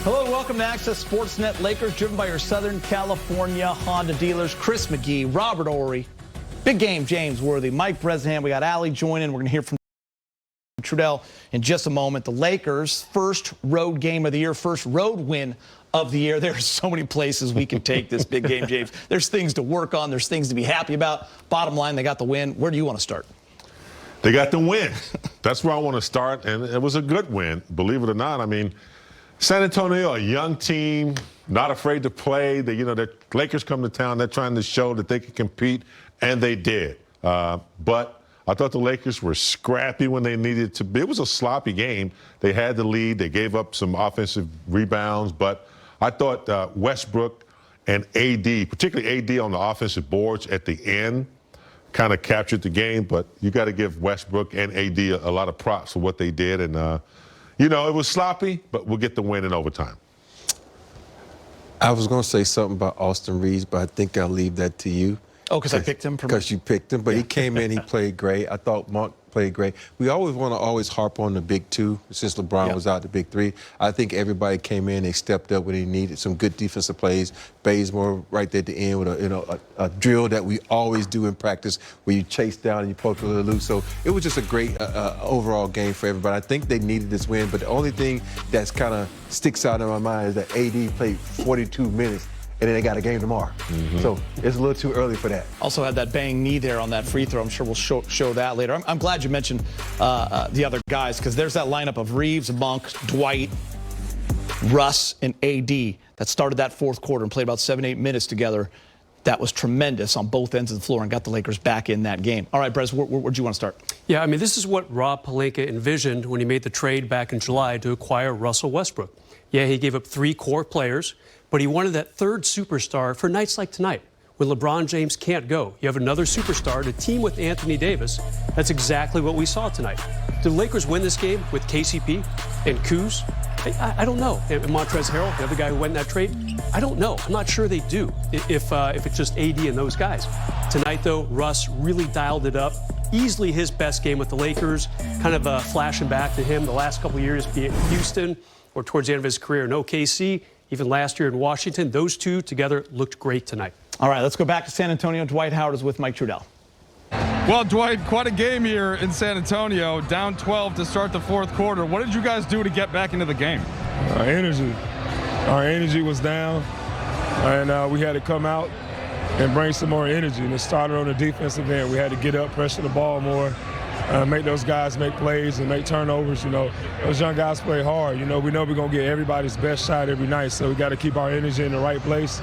Hello, welcome to Access Sportsnet. Lakers driven by your Southern California Honda dealers. Chris McGee, Robert Ory, big game, James Worthy, Mike Bresnahan. We got Allie joining. We're going to hear from Trudell in just a moment. The Lakers' first road game of the year, first road win of the year. There's so many places we can take this big game, James. There's things to work on. There's things to be happy about. Bottom line, they got the win. Where do you want to start? They got the win. That's where I want to start, and it was a good win, believe it or not. I mean, San Antonio, a young team, not afraid to play. The Lakers come to town. They're trying to show that they can compete, and they did. But I thought the Lakers were scrappy when they needed to be. It was a sloppy game. They had the lead. They gave up some offensive rebounds. But I thought Westbrook and AD, particularly AD on the offensive boards at the end, kind of captured the game. But you got to give Westbrook and AD a lot of props for what they did. And, it was sloppy, but we'll get the win in overtime. I was going to say something about Austin Reeves, but I think I'll leave that to you. Oh, because I picked him? Because you picked him, but he came in, he played great. I thought Mark played great. We always want to harp on the big two since LeBron was out, the big three. I think everybody came in, they stepped up when they needed. Some good defensive plays. Bazemore right there at the end with a drill that we always do in practice where you chase down and you poke a little loose. So it was just a great overall game for everybody. I think they needed this win, but the only thing that's kind of sticks out in my mind is that AD played 42 minutes. And then they got a game tomorrow. So it's a little too early for that. Also had that bang knee there on that free throw. I'm sure we'll show that later. I'm glad you mentioned the other guys, because there's that lineup of Reeves, Monk, Dwight, Russ, and AD that started that fourth quarter and played about 7-8 minutes together. That was tremendous on both ends of the floor and got the Lakers back in that game. All right, Brez, where'd you want to start? Yeah, I mean, this is what Rob Pelinka envisioned when he made the trade back in July to acquire Russell Westbrook. Yeah, he gave up 3 core players, but he wanted that third superstar for nights like tonight when LeBron James can't go. You have another superstar to team with Anthony Davis. That's exactly what we saw tonight. Did the Lakers win this game with KCP and Kuz? I don't know. And Montrezl Harrell, the other guy who went in that trade, I don't know. I'm not sure they do if it's just AD and those guys. Tonight, though, Russ really dialed it up. Easily his best game with the Lakers, kind of flashing back to him the last couple of years, be it Houston or towards the end of his career in OKC. Even last year in Washington, those two together looked great tonight. All right, let's go back to San Antonio. Dwight Howard is with Mike Trudell. Well, Dwight, quite a game here in San Antonio. Down 12 to start the fourth quarter. What did you guys do to get back into the game? Our energy was down, and we had to come out and bring some more energy. And it started on the defensive end. We had to get up, pressure the ball more, make those guys make plays and make turnovers. Those young guys play hard. We know we're going to get everybody's best shot every night, so we got to keep our energy in the right place.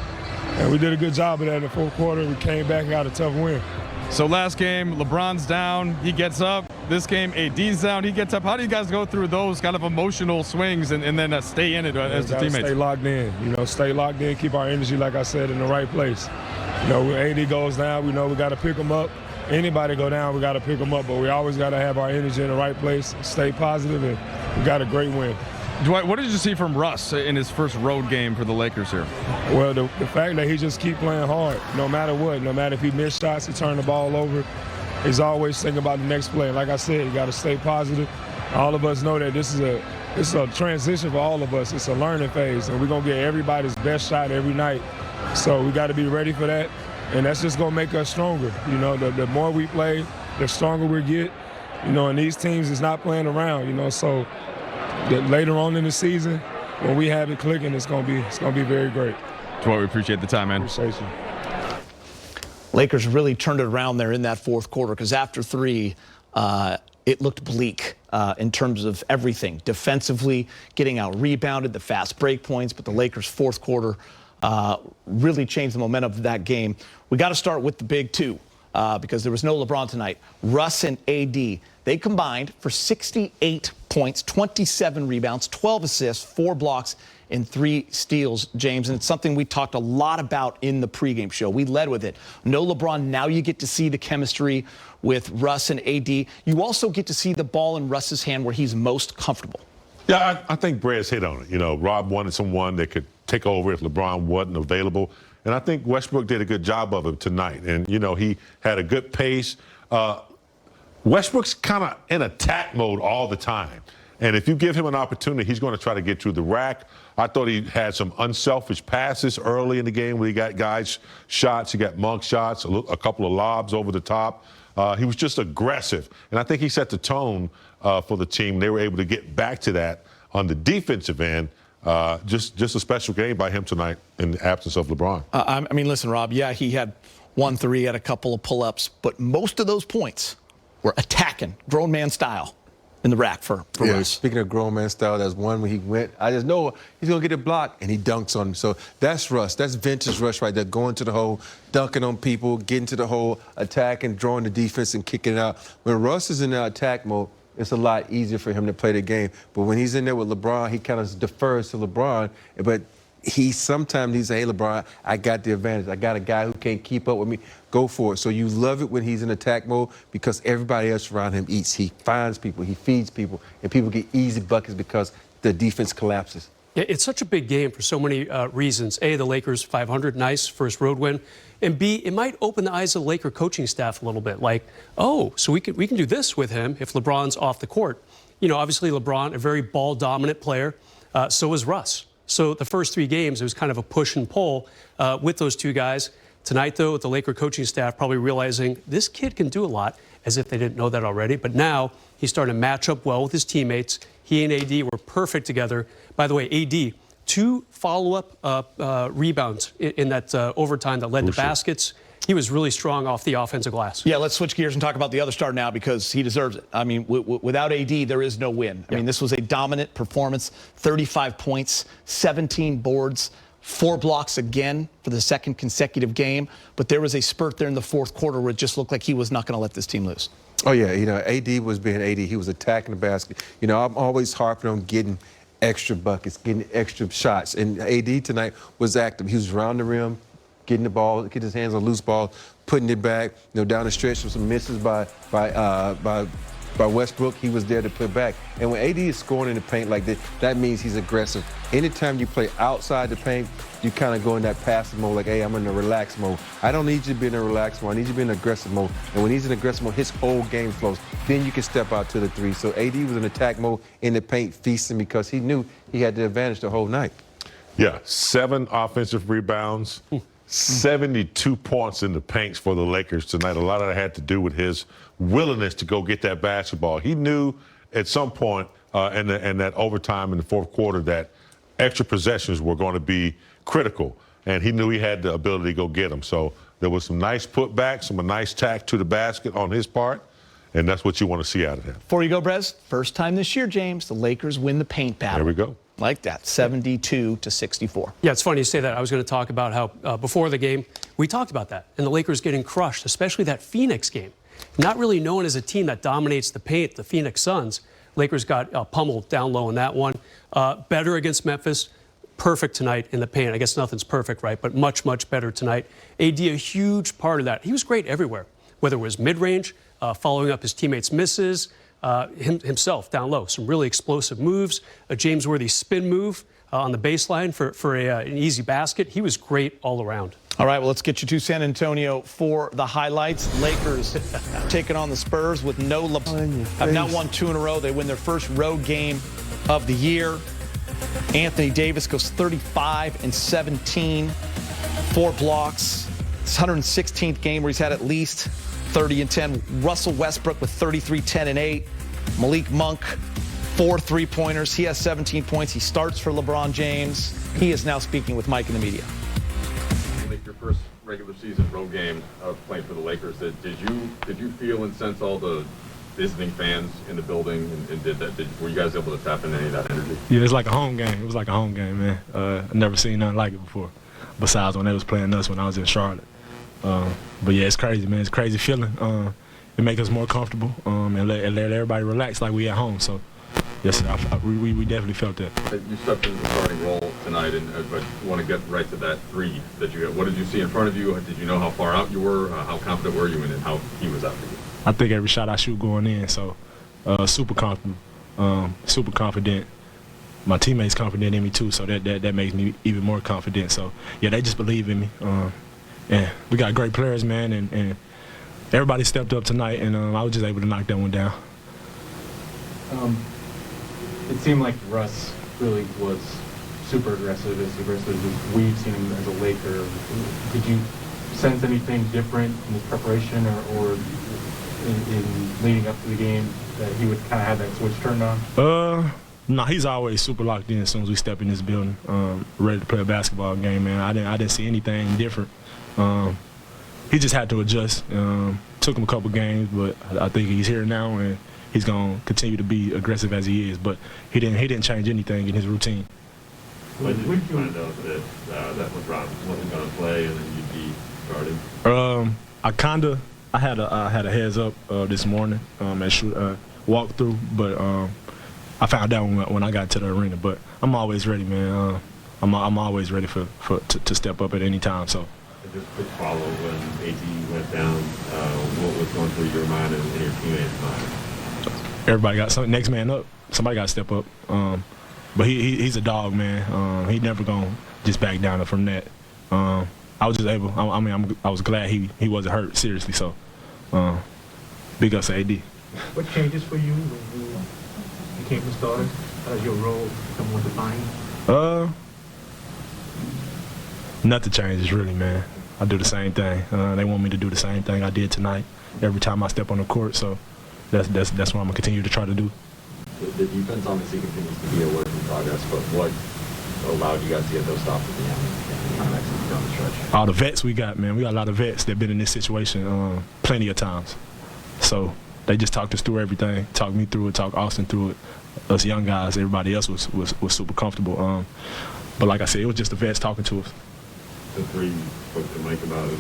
And we did a good job of that in the fourth quarter. We came back and got a tough win. So last game, LeBron's down, he gets up. This game, AD's down, he gets up. How do you guys go through those kind of emotional swings and then stay in it as the teammates? Stay locked in, stay locked in, keep our energy, like I said, in the right place. When AD goes down, we know we got to pick him up. Anybody go down, we got to pick them up, but we always got to have our energy in the right place, stay positive, and we got a great win. Dwight, what did you see from Russ in his first road game for the Lakers here? Well, the fact that he just keep playing hard, no matter what, no matter if he missed shots, he turned the ball over. He's always thinking about the next play. Like I said, you got to stay positive. All of us know that this is a transition for all of us. It's a learning phase, and we're going to get everybody's best shot every night. So we got to be ready for that. And that's just going to make us stronger. The more we play, the stronger we get. And these teams is not playing around, so later on in the season, when we have it clicking, it's going to be very great. Dwight, we appreciate the time, man. Appreciate you. Lakers really turned it around there in that fourth quarter, because after 3, it looked bleak in terms of everything. Defensively, getting out rebounded, the fast break points, but the Lakers' fourth quarter really changed the momentum of that game. We got to start with the big two because there was no LeBron tonight. Russ and AD, they combined for 68 points, 27 rebounds, 12 assists, 4 blocks, and 3 steals, James. And it's something we talked a lot about in the pregame show. We led with it. No LeBron. Now you get to see the chemistry with Russ and AD. You also get to see the ball in Russ's hand where he's most comfortable. Yeah, I think Brad's hit on it. Rob wanted someone that could take over if LeBron wasn't available. And I think Westbrook did a good job of it tonight. And, he had a good pace. Westbrook's kind of in attack mode all the time. And if you give him an opportunity, he's going to try to get to the rack. I thought he had some unselfish passes early in the game where he got guys shots. He got Monk shots, a couple of lobs over the top. He was just aggressive. And I think he set the tone for the team. They were able to get back to that on the defensive end. Just a special game by him tonight in the absence of LeBron. I mean, listen, Rob, yeah, he had 1-3, had a couple of pull-ups, but most of those points were attacking, grown man style, in the rack for Russ. Speaking of grown man style, that's one where he went, I just know he's going to get a block, and he dunks on him. So that's Russ. That's vintage Russ right there, going to the hole, dunking on people, getting to the hole, attacking, drawing the defense, and kicking it out. When Russ is in that attack mode, it's a lot easier for him to play the game. But when he's in there with LeBron, he kind of defers to LeBron. But he sometimes needs to say, hey, LeBron, I got the advantage. I got a guy who can't keep up with me. Go for it. So you love it when he's in attack mode because everybody else around him eats. He finds people, he feeds people, and people get easy buckets because the defense collapses. Yeah, it's such a big game for so many reasons. A, the Lakers 500, nice, first road win. And B, it might open the eyes of the Laker coaching staff a little bit. Like, oh, so we can do this with him if LeBron's off the court. You know, obviously LeBron, a very ball-dominant player. So is Russ. So the first 3 games, it was kind of a push and pull with those 2 guys. Tonight, though, the Laker coaching staff probably realizing this kid can do a lot, as if they didn't know that already. But now he's starting to match up well with his teammates. He and AD were perfect together. By the way, AD, 2 follow-up rebounds in that overtime that led to baskets. He was really strong off the offensive glass. Yeah, let's switch gears and talk about the other star now because he deserves it. I mean, without AD, there is no win. I mean, this was a dominant performance, 35 points, 17 boards, 4 blocks again for the second consecutive game. But there was a spurt there in the fourth quarter where it just looked like he was not going to let this team lose. Oh, yeah, you know, AD was being AD. He was attacking the basket. You know, I'm always harping on getting extra buckets, getting extra shots. And AD tonight was active. He was around the rim, getting the ball, getting his hands on loose ball, putting it back. You know, down the stretch with some misses by Westbrook. He was there to put back. And when AD is scoring in the paint like this, that means he's aggressive. Anytime you play outside the paint, you kind of go in that passive mode, like, hey, I'm in a relaxed mode. I don't need you to be in a relaxed mode. I need you to be in aggressive mode. And when he's in aggressive mode, his whole game flows. Then you can step out to the 3. So AD was in attack mode in the paint, feasting because he knew he had the advantage the whole night. Yeah, 7 offensive rebounds, 72 points in the paints for the Lakers tonight. A lot of that had to do with his willingness to go get that basketball. He knew at some point in that overtime in the fourth quarter that extra possessions were going to be critical, and he knew he had the ability to go get them. So there was some nice putbacks, a nice tack to the basket on his part, and that's what you want to see out of him. Before you go, Brez, first time this year, James, the Lakers win the paint battle. There we go. Like that, 72-64. Yeah, it's funny you say that. I was going to talk about how before the game, we talked about that, and the Lakers getting crushed, especially that Phoenix game. Not really known as a team that dominates the paint, the Phoenix Suns. Lakers got pummeled down low in that one. Better against Memphis. Perfect tonight in the paint. I guess nothing's perfect, right? But much, much better tonight. AD, a huge part of that. He was great everywhere, whether it was mid-range, following up his teammates' misses, himself down low. Some really explosive moves. A James Worthy spin move on the baseline for an easy basket. He was great all around. All right, well, let's get you to San Antonio for the highlights. Lakers taking on the Spurs with no LeBron. Have now won 2 in a row. They win their first road game of the year. Anthony Davis goes 35-17, 4 blocks. It's 116th game where he's had at least 30 and 10. Russell Westbrook with 33, 10 and 8. Malik Monk, 4 3-pointers. He has 17 points. He starts for LeBron James. He is now speaking with Mike in the media. Your first regular season road game of playing for the Lakers. Did you feel and sense all the visiting fans in the building, and were you guys able to tap into any of that energy? Yeah, it's like a home game. It was like a home game, man. I've never seen nothing like it before, besides when they was playing us when I was in Charlotte. But yeah, it's crazy, man. It's a crazy feeling. It makes us more comfortable and let everybody relax like we at home. So, yes, we definitely felt that. You stepped into the starting role tonight, but you want to get right to that 3 that you got. What did you see in front of you? Did you know how far out you were? How confident were you in it? How he was after you? I think every shot I shoot going in, so super confident, super confident. My teammates confident in me too, so that makes me even more confident. So yeah, they just believe in me. And we got great players, man, and everybody stepped up tonight, and I was just able to knock that one down. it seemed like Russ really was super aggressive as we've seen him as a Laker. Did you sense anything different in his preparation or in leading up to the game that he would kind of have that switch turned on? No, he's always super locked in as soon as we step in this building, ready to play a basketball game, man. I didn't see anything different. He just had to adjust. Took him a couple games, but I think he's here now, and he's going to continue to be aggressive as he is. But he didn't change anything in his routine. When did you find out that LeBron wasn't going to play and then you'd be starting? I had a heads up this morning at walk through, but I found out when I got to the arena. But I'm always ready, man. I'm always ready to step up at any time. So. Just quick follow, when AD went down, what was going through your mind and your teammates' mind? Everybody got something. Next man up. Somebody got to step up. But he's a dog, man. He never gonna just back down from that. I was just able. I was glad he wasn't hurt seriously. So, big ups to AD. What changes for you when you became the starter? How does your role become more defined? Nothing changes really, man. I do the same thing. They want me to do the same thing I did tonight every time I step on the court. So that's what I'm gonna continue to try to do. The defense obviously continues to be a work in progress, but what allowed you guys to get those stops at the end and kind of execute down the stretch? All the vets we got, man. We got a lot of vets that been in this situation plenty of times. So they just talked us through everything, talked me through it, talked Austin through it. Us young guys, everybody else was super comfortable. But like I said, it was just the vets talking to us. The three you spoke to Mike about is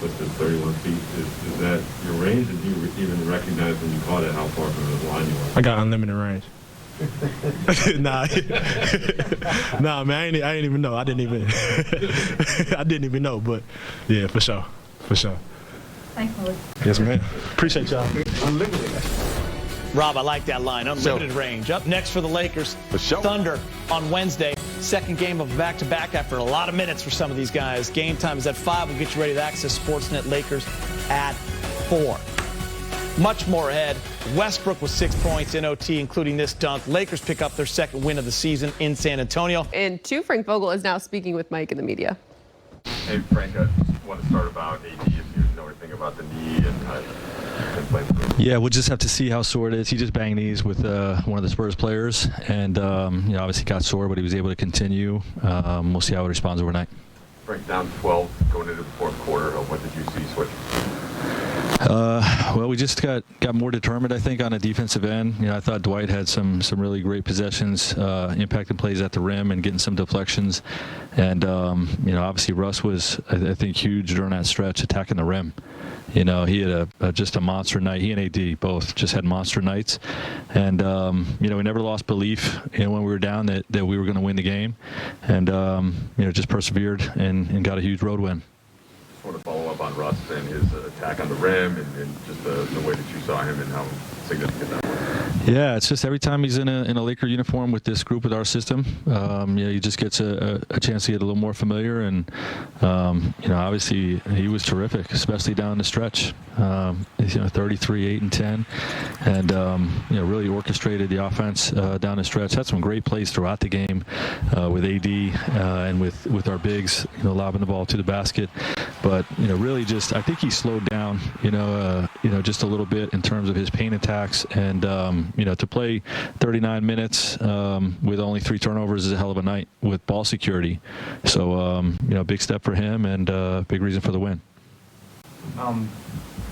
listed 31 feet. Is that your range? And do you even recognize when you caught it how far from the line you were? I got unlimited range. Nah, man, I ain't even know. I didn't even know. But yeah, for sure. Thanks, Melissa. Yes, man. Appreciate y'all. Unlimited. Rob, I like that line. Unlimited range. Up next for the Lakers, Thunder on Wednesday. Second game of back-to-back after a lot of minutes for some of these guys. Game time is at 5. We'll get you ready to access Sportsnet Lakers at 4. Much more ahead. Westbrook with 6 points in OT, including this dunk. Lakers pick up their second win of the season in San Antonio. And Frank Vogel is now speaking with Mike in the media. Hey, Frank, I just want to start about AD, if you know anything about the knee and how been playing for him. Yeah, we'll just have to see how sore it is. He just banged knees with one of the Spurs players, and obviously got sore, but he was able to continue. We'll see how he responds overnight. Frank, down 12 going into the fourth quarter. What did you see switch? Well, we just got more determined, I think, on the defensive end. I thought Dwight had some really great possessions, impacting plays at the rim and getting some deflections. And, obviously Russ was, I think, huge during that stretch attacking the rim. He had just a monster night. He and AD both just had monster nights. And, we never lost belief when we were down that we were going to win the game. And, just persevered and got a huge road win. I want to follow up on Russ and his attack on the rim and just the way that you saw him and how significant that was. Yeah, it's just every time he's in a Laker uniform with this group with our system, he just gets a chance to get a little more familiar. And, obviously he was terrific, especially down the stretch. 33, 8, and 10. And, really orchestrated the offense down the stretch. Had some great plays throughout the game with AD and with our bigs, lobbing the ball to the basket. But, really just, I think he slowed down, just a little bit in terms of his paint attacks. And, to play 39 minutes with only 3 turnovers is a hell of a night with ball security. So, big step for him and big reason for the win.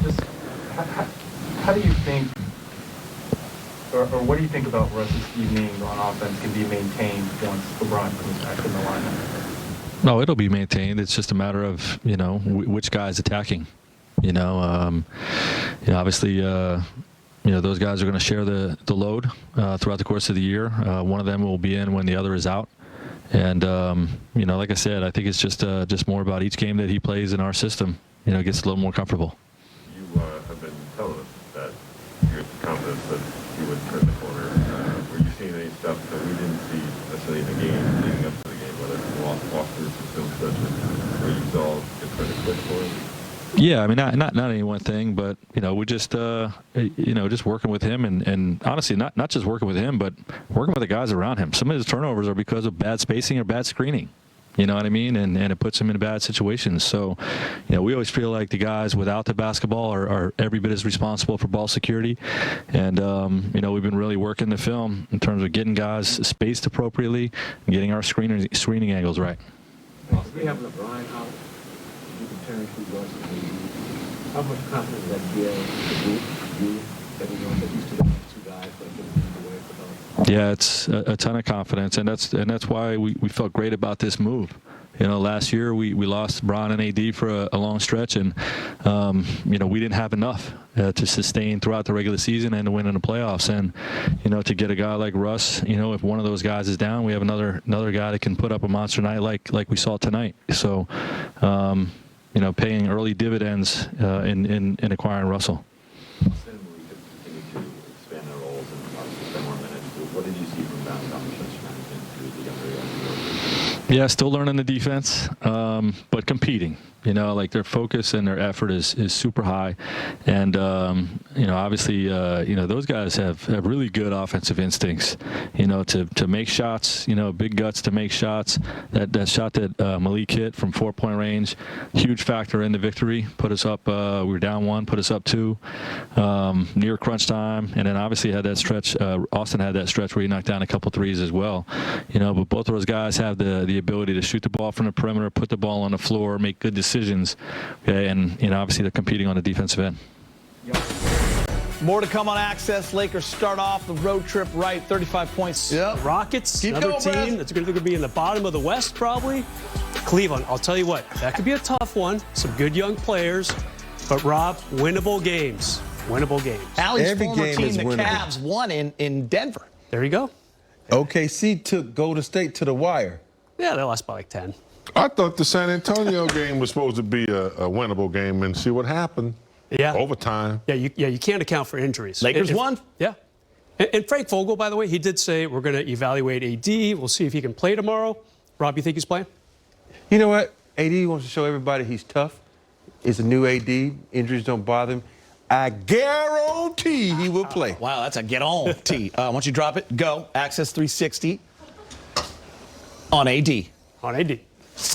Just how do you think, or what do you think about Russ's evening on offense can be maintained once LeBron comes back in the lineup? No, it'll be maintained. It's just a matter of, which guy's attacking. Obviously, those guys are going to share the load throughout the course of the year. One of them will be in when the other is out. And, like I said, I think it's just more about each game that he plays in our system, gets a little more comfortable. You have been telling us that you're confident that you would turn the corner. Were you seeing any stuff that we didn't see necessarily in the game, leading up to the game, whether it's walk through some film stretches where you saw it turn a switch for him? Yeah, I mean, not any one thing, but we just just working with him, and honestly, not just working with him, but working with the guys around him. Some of his turnovers are because of bad spacing or bad screening. You know what I mean? And it puts him in bad situations. So, we always feel like the guys without the basketball are every bit as responsible for ball security. And, we've been really working the film in terms of getting guys spaced appropriately and getting our screening angles right. We have LeBron out. You comparing to Russ and AD. How much confidence does that give you that we're going to get used to the two guys, but get away for those? Yeah, it's a ton of confidence, and that's why we felt great about this move. Last year we lost Bron and AD for a long stretch, and we didn't have enough to sustain throughout the regular season and to win in the playoffs. And to get a guy like Russ, if one of those guys is down, we have another guy that can put up a monster night like we saw tonight. So, paying early dividends in acquiring Russell. What did you see from that Yeah, still learning the defense, but competing. Their focus and their effort is super high, and obviously, those guys have really good offensive instincts. To make shots. Big guts to make shots. That shot that Malik hit from 4-point range, huge factor in the victory. Put us up. We were down 1, put us up 2, near crunch time, and then obviously had that stretch. Austin had that stretch where he knocked down a couple threes as well. But both of those guys have the ability to shoot the ball from the perimeter, put the ball on the floor, make good decisions. Okay, and obviously they're competing on the defensive end. More to come on Access. Lakers start off the road trip right, 35 points. Yep. Rockets, Keep another going, team Brad. that's going to be in the bottom of the West probably. Cleveland, I'll tell you what, that could be a tough one. Some good young players, but Rob, winnable games. Winnable games. Allie's Every former game team, is the winnable. Cavs, won in Denver. There you go. OKC took Golden State to the wire. Yeah, they lost by like 10. I thought the San Antonio game was supposed to be a winnable game, and see what happened. Yeah. Overtime. Yeah, you can't account for injuries. Lakers won. Yeah. And Frank Vogel, by the way, he did say we're going to evaluate AD. We'll see if he can play tomorrow. Rob, you think he's playing? You know what? AD wants to show everybody he's tough. It's a new AD. Injuries don't bother him. I guarantee he will play. Wow, that's a get on tee. Why don't you drop it? Go. Access 360 on AD. On AD.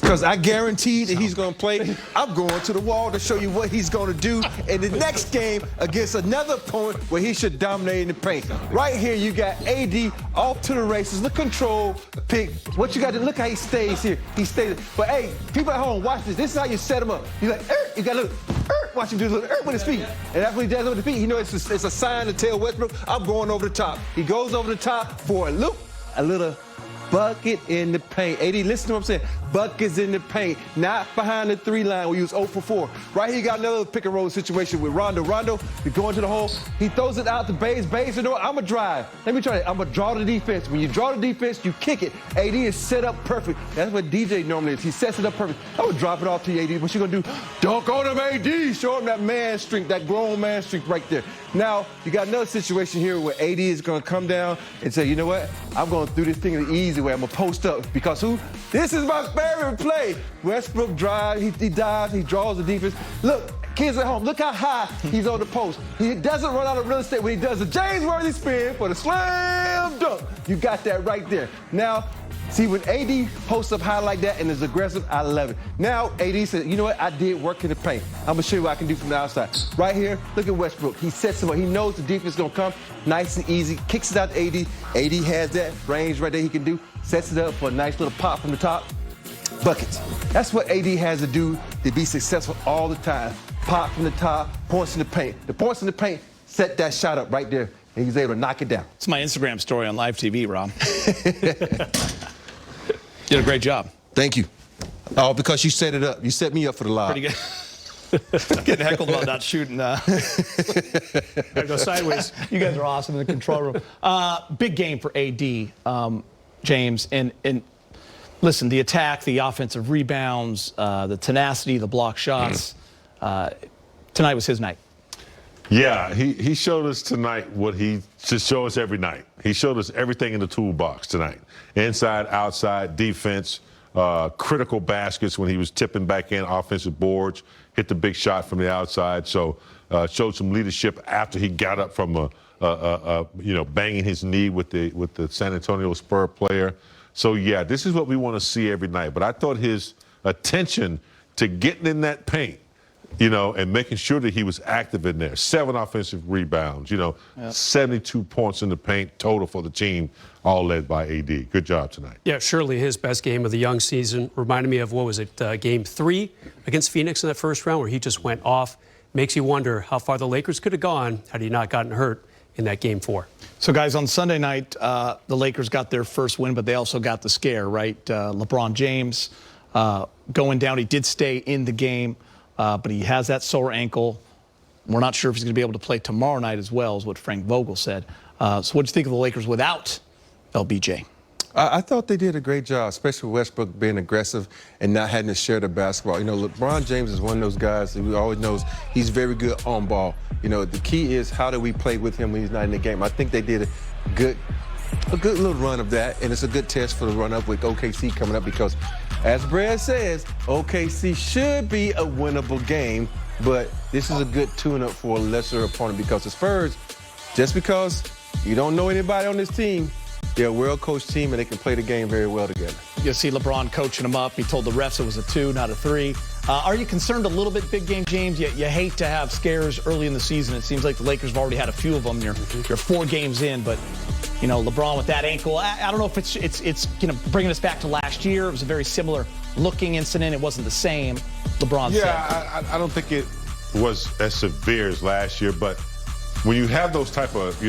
Because I guarantee that he's going to play. I'm going to the wall to show you what he's going to do in the next game against another opponent where he should dominate in the paint. Right here, you got AD off to the races. Look, control, pick. What you got to look how he stays here. He stays. But hey, people at home, watch this. This is how you set him up. You like, you got to look. Watch him do a little with his feet. And after he does it with his feet, it's a sign to tell Westbrook, I'm going over the top. He goes over the top for a loop, a little bucket in the paint. AD, listen to what I'm saying. Buckets in the paint, not behind the 3 line where he was 0 for 4. Right here, you got another pick and roll situation with Rondo. Rondo, you go into the hole. He throws it out to Bays. Bays, you know what? I'm going to drive. Let me try it. I'm going to draw the defense. When you draw the defense, you kick it. AD is set up perfect. That's what DJ normally is. He sets it up perfect. I would drop it off to you, AD. What you going to do? Dunk on him, AD. Show him that man strength, that grown man strength right there. Now, you got another situation here where AD is going to come down and say, you know what? I'm going to do this thing the easy way. I'm going to post up. Because who? This is my favorite play. Westbrook drives, he dives, he draws the defense. Look, kids at home, look how high he's on the post. He doesn't run out of real estate when he does a James Worthy spin for the slam dunk. You got that right there. Now, see, when AD posts up high like that and is aggressive, I love it. Now, AD said, you know what? I did work in the paint. I'm going to show you what I can do from the outside. Right here, look at Westbrook. He sets him up. He knows the defense is going to come. Nice and easy. Kicks it out to AD. AD has that range right there he can do. Sets it up for a nice little pop from the top. Buckets. That's what AD has to do to be successful all the time. Pop from the top, points in the paint. The points in the paint set that shot up right there, and he's able to knock it down. It's my Instagram story on live TV, Rob. Did a great job. Thank you. Oh, because you set it up. You set me up for the live. Pretty good. Getting heckled about not shooting. Gotta go sideways. You guys are awesome in the control room. Big game for AD, James. And listen, the attack, the offensive rebounds, the tenacity, the block shots. Tonight was his night. Yeah, he showed us tonight what he should show us every night. He showed us everything in the toolbox tonight. Inside, outside, defense, critical baskets when he was tipping back in offensive boards, hit the big shot from the outside. So showed some leadership after he got up from banging his knee with the San Antonio Spurs player. So yeah, this is what we want to see every night. But I thought his attention to getting in that paint, and making sure that he was active in there. 7 offensive rebounds, 72 points in the paint total for the team, all led by AD. Good job tonight. Yeah, surely his best game of the young season. Reminded me of, Game 3 against Phoenix in that first round where he just went off. Makes you wonder how far the Lakers could have gone had he not gotten hurt in that Game 4. So, guys, on Sunday night, the Lakers got their first win, but they also got the scare, right? LeBron James going down. He did stay in the game. But he has that sore ankle. We're not sure if he's going to be able to play tomorrow night as well, is what Frank Vogel said. So what do you think of the Lakers without LBJ? I thought they did a great job, especially Westbrook being aggressive and not having to share the basketball. LeBron James is one of those guys that we always knows he's very good on ball. The key is how do we play with him when he's not in the game. I think they did a good little run of that, and it's a good test for the run-up with OKC coming up because, as Brad says, OKC should be a winnable game, but this is a good tune-up for a lesser opponent because the Spurs, just because you don't know anybody on this team, they're a well-coached team and they can play the game very well together. You'll see LeBron coaching them up. He told the refs it was a 2, not a 3. Are you concerned a little bit, big game, James? You hate to have scares early in the season. It seems like the Lakers have already had a few of them. You're 4 games in, but LeBron with that ankle. I don't know if it's bringing us back to last year. It was a very similar looking incident. It wasn't the same. LeBron said. Yeah, I don't think it was as severe as last year, but when you have those type of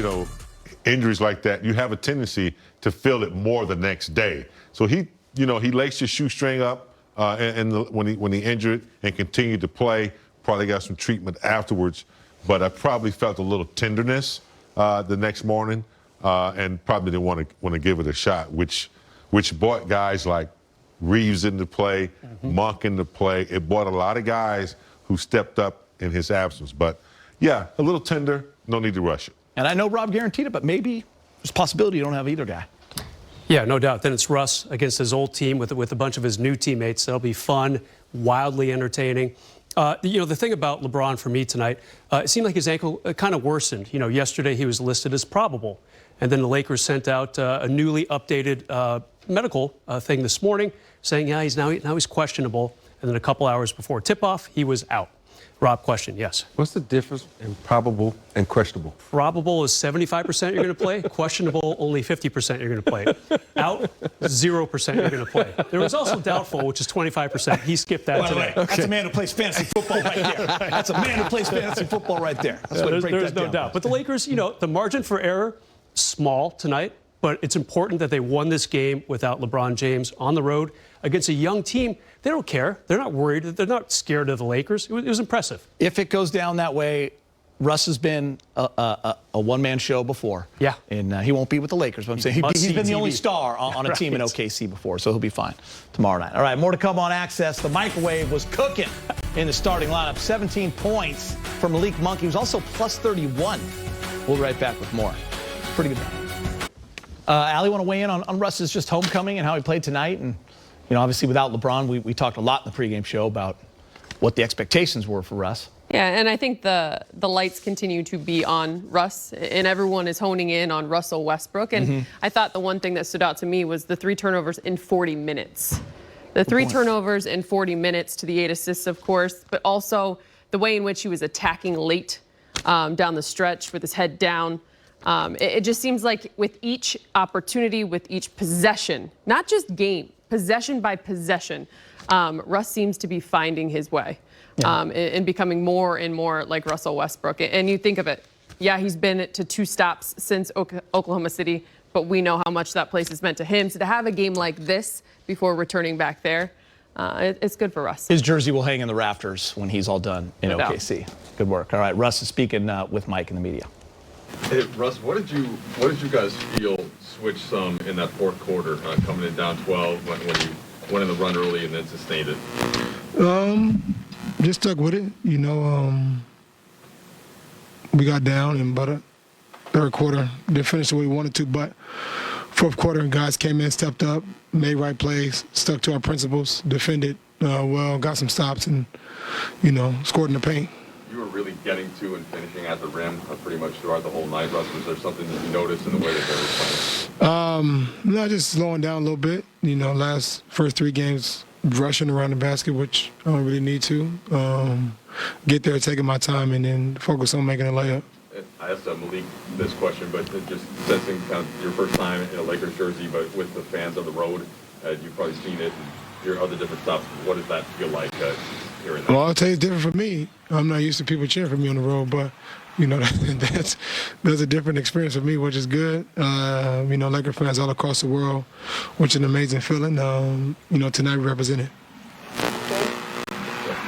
injuries like that, you have a tendency to feel it more the next day. So he laced his shoestring up when he injured and continued to play. Probably got some treatment afterwards, but I probably felt a little tenderness the next morning. And probably didn't want to give it a shot, which brought guys like Reeves into play, Monk into play. It brought a lot of guys who stepped up in his absence. But, yeah, a little tender, no need to rush it. And I know Rob guaranteed it, but maybe there's a possibility you don't have either guy. Yeah, no doubt. Then it's Russ against his old team with a bunch of his new teammates. That'll be fun, wildly entertaining. The thing about LeBron for me tonight, it seemed like his ankle kind of worsened. yesterday he was listed as probable. And then the Lakers sent out a newly updated medical thing this morning saying, yeah, he's questionable. And then a couple hours before tip-off, he was out. Rob, question, yes. What's the difference in probable and questionable? Probable is 75% you're going to play. Questionable, only 50% you're going to play. Out, 0% you're going to play. There was also doubtful, which is 25%. He skipped that today. Okay. That's a man who plays fantasy football right there. That's a man who plays fantasy football right there. That's what there's no doubt. But the Lakers, the margin for error, small tonight, but it's important that they won this game without LeBron James on the road against a young team. They don't care. They're not worried. They're not scared of the Lakers. It was impressive. If it goes down that way, Russ has been a one-man show before. Yeah. And he won't be with the Lakers, but I'm saying he's been the only star on a team in OKC before, so he'll be fine tomorrow night. All right, more to come on Access. The microwave was cooking in the starting lineup. 17 points from Malik Monk. He was also plus 31. We'll be right back with more. Pretty good. Allie, want to weigh in on Russ's just homecoming and how he played tonight? And, obviously without LeBron, we talked a lot in the pregame show about what the expectations were for Russ. Yeah, and I think the lights continue to be on Russ, and everyone is honing in on Russell Westbrook. And I thought the one thing that stood out to me was the 3 turnovers in 40 minutes. The 3 turnovers in 40 minutes to the 8 assists, of course, but also the way in which he was attacking late down the stretch with his head down. It just seems like with each opportunity, with each possession, not just game, possession by possession, Russ seems to be finding his way and becoming more and more like Russell Westbrook. And you think of it, yeah, he's been to 2 stops since Oklahoma City, but we know how much that place has meant to him. So to have a game like this before returning back there, it's good for Russ. His jersey will hang in the rafters when he's all done in OKC. Good work. All right, Russ is speaking with Mike in the media. Hey, Russ, what did you guys feel switch some in that fourth quarter, coming in down 12 when you went in the run early and then sustained it? Just stuck with it. We got down, and by the third quarter, didn't finish the way we wanted to, but fourth quarter, guys came in, stepped up, made right plays, stuck to our principles, defended well, got some stops, and, scored in the paint. You were really getting to and finishing at the rim pretty much throughout the whole night, Russ. Was there something that you noticed in the way that they were playing? No, just slowing down a little bit. First 3 games, rushing around the basket, which I don't really need to. Get there, taking my time, and then focus on making a layup. I asked Malik this question, but just sensing kind of your first time in a Lakers jersey, but with the fans on the road, you've probably seen it and your other different stops. What does that feel like hearing that? Well, I'll tell you, it's different for me. I'm not used to people cheering for me on the road, but that's a different experience for me, which is good. Laker fans all across the world, which is an amazing feeling. Tonight we represented. You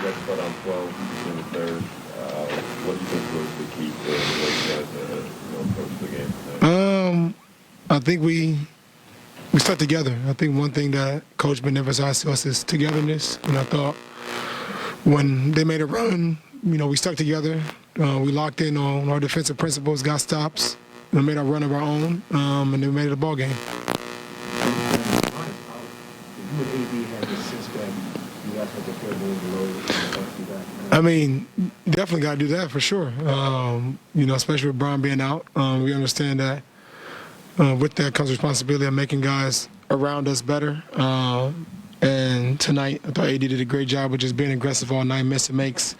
guys put on 12 in the third. What do you think was the key to the way you guys approach the game tonight? I think we stuck together. I think one thing that Coach been emphasized to us is togetherness. And I thought when they made a run, we stuck together. We locked in on our defensive principles, got stops, and made our run of our own, and then made it a ball game. You and AD had this sense that you guys had to play more below I mean, definitely got to do that for sure. Especially with Bron being out, we understand that with that comes responsibility of making guys around us better. And tonight, I thought AD did a great job of just being aggressive all night, missing makes,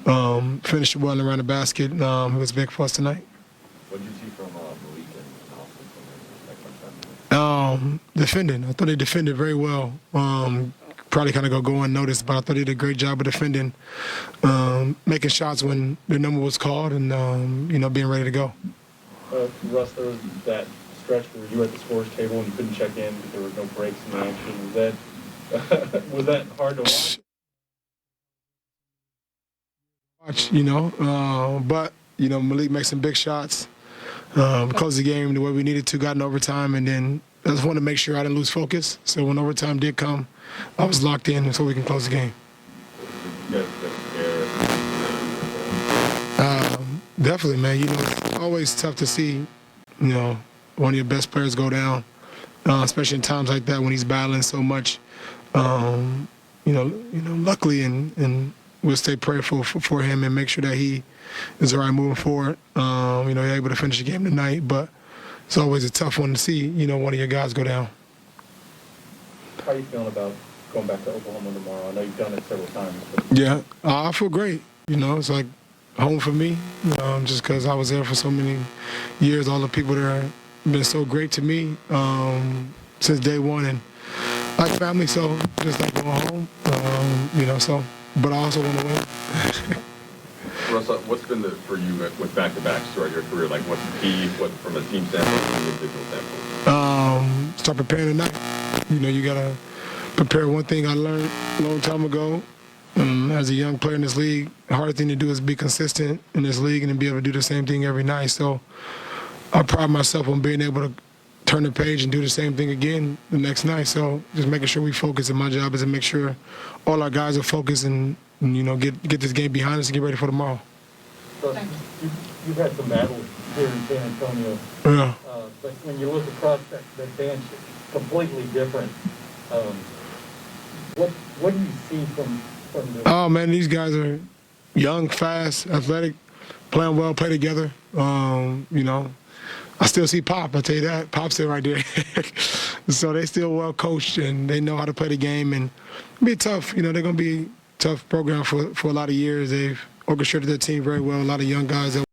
finished well around the basket. It was big for us tonight. What did you see from Malik and Austin? Defending. I thought they defended very well. Probably kind of go unnoticed, but I thought they did a great job of defending, making shots when their number was called, and being ready to go. Russ, there was that stretch where you were at the scores table and you couldn't check in because there was no breaks in the action. Was that hard to watch? But Malik makes some big shots, closed the game the way we needed to, got in overtime, and then I just wanted to make sure I didn't lose focus. So when overtime did come, I was locked in so we can close the game. Definitely, man. It's always tough to see, one of your best players go down, especially in times like that when he's battling so much. Luckily, and we'll stay prayerful for him and make sure that he is all right moving forward. You're able to finish the game tonight, but it's always a tough one to see, one of your guys go down. How are you feeling about going back to Oklahoma tomorrow? I know you've done it several times. Yeah, I feel great. It's like home for me, just because I was there for so many years. All the people there have been so great to me since day one, and like family, so just like going home, but I also want to win. Russ, what's been for you with back-to-backs throughout your career? Like, what's the key, from a team standpoint and an individual standpoint? Start preparing tonight. You got to prepare. One thing I learned a long time ago as a young player in this league, the hardest thing to do is be consistent in this league and to be able to do the same thing every night. So I pride myself on being able to turn the page and do the same thing again the next night. So just making sure we focus, and my job is to make sure all our guys are focused and get this game behind us and get ready for tomorrow. So you've had some battles here in San Antonio. Yeah. But when you look across that bench, it's completely different. What do you see from the... Oh, man, these guys are young, fast, athletic, playing well, play together. I still see Pop, I'll tell you that. Pop's still right there. So they still well coached, and they know how to play the game, and it'll be tough. They're going to be a tough program for a lot of years. They've orchestrated their team very well. A lot of young guys that